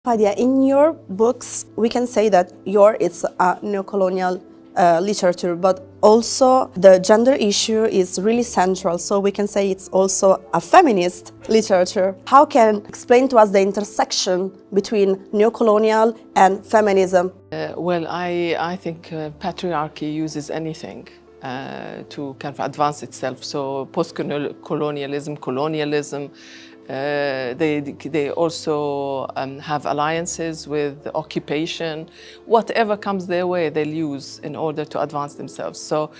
Fadia, in your books, we can say that it's a neo-colonial literature, but also the gender issue is really central. So we can say it's also a feminist literature. How can you explain to us the intersection between neo-colonial and feminism? I think patriarchy uses anything to kind of advance itself. So post-colonialism, colonialism, they also have alliances with occupation. Whatever comes their way, they'll use in order to advance themselves. So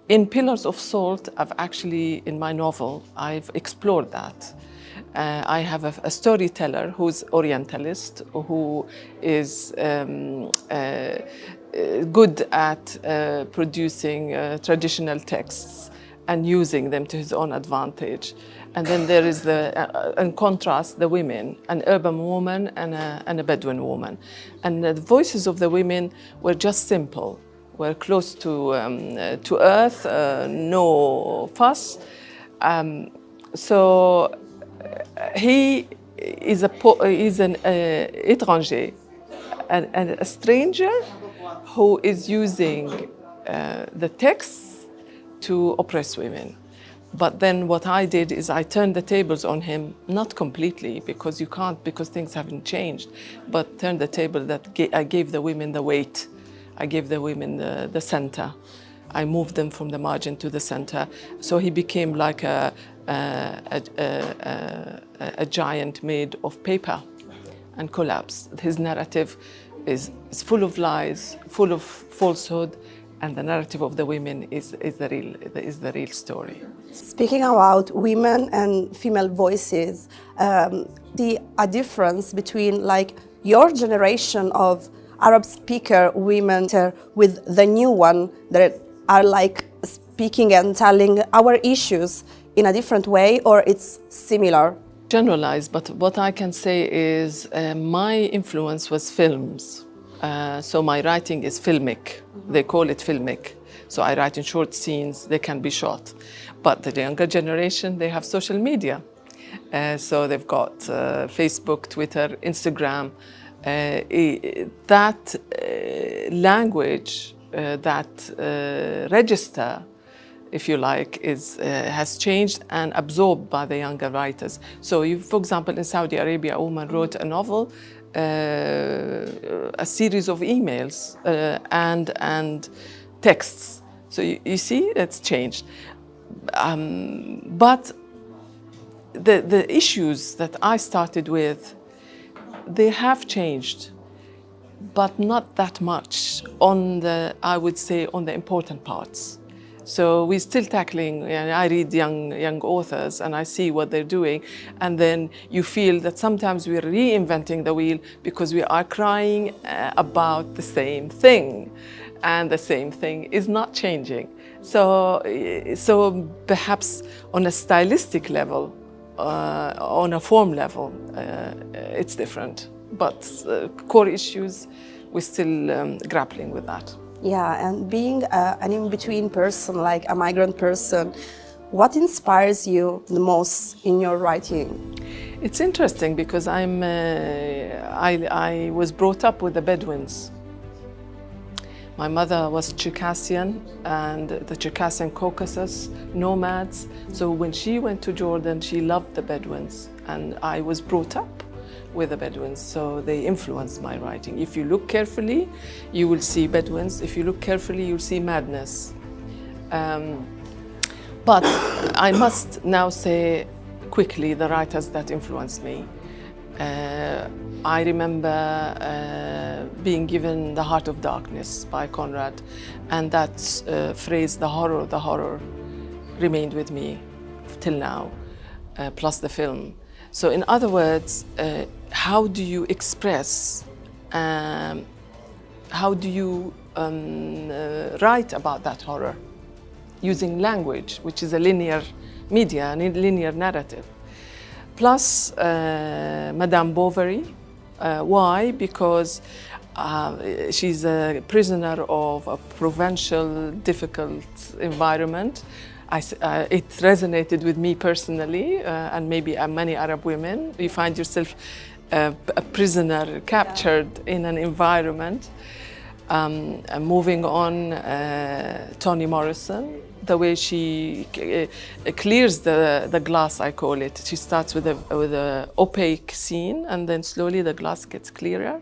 in Pillars of Salt, in my novel, I've explored that. I have a storyteller who's Orientalist, who is good at producing traditional texts and using them to his own advantage. And then there is in contrast, the women, an urban woman and a Bedouin woman. And the voices of the women were just simple, were close to earth, no fuss. He is an étranger, a stranger who is using the texts to oppress women. But then what I did is I turned the tables on him, not completely, because you can't, because things haven't changed, but turned the table that I gave the women the weight. I gave the women the center. I moved them from the margin to the center. So he became like a giant made of paper and collapsed. His narrative is full of lies, full of falsehood, and the narrative of the women is the real story. Speaking about women and female voices, see a difference between your generation of Arab speaker women with the new one that are speaking and telling our issues in a different way, or it's similar? Generalized, but what I can say is my influence was films. So my writing is filmic. They call it filmic. So I write in short scenes, they can be shot. But the younger generation, they have social media. So they've got Facebook, Twitter, Instagram. That language, that register, if you like, has changed and absorbed by the younger writers. So for example, in Saudi Arabia, a woman wrote a novel, a series of emails and texts. So you see, it's changed. But the issues that I started with, they have changed, but not that much I would say, on the important parts. So we're still tackling, I read young authors and I see what they're doing, and then you feel that sometimes we're reinventing the wheel because we are crying about the same thing, and the same thing is not changing. So perhaps on a stylistic level, on a form level, it's different, but core issues, we're still grappling with that. Yeah, and being an in-between person, like a migrant person, what inspires you the most in your writing? It's interesting because I was brought up with the Bedouins. My mother was Circassian, and the Circassian Caucasus, nomads. So when she went to Jordan, she loved the Bedouins, and I was brought up with the Bedouins, so they influence my writing. If you look carefully, you will see Bedouins. If you look carefully, you'll see madness. But I must now say quickly the writers that influenced me. I remember being given The Heart of Darkness by Conrad, and that phrase, the horror, remained with me till now, plus the film. So in other words, how do you express, how do you write about that horror? Using language, which is a linear media, a linear narrative. Plus Madame Bovary. Why? Because she's a prisoner of a provincial, difficult environment. It resonated with me personally, and maybe many Arab women. You find yourself a prisoner captured in an environment. And moving on, Toni Morrison, the way she clears the glass, I call it. She starts with a opaque scene, and then slowly the glass gets clearer.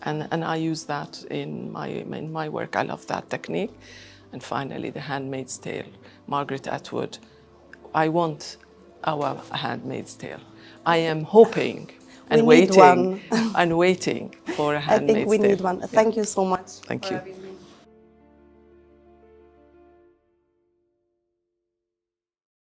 And I use that in my work. I love that technique. And finally, The Handmaid's Tale, Margaret Atwood. I want our Handmaid's Tale. I am hoping and waiting and waiting for a Handmaid's Tale. I think we need one. Thank you so much. Thank you.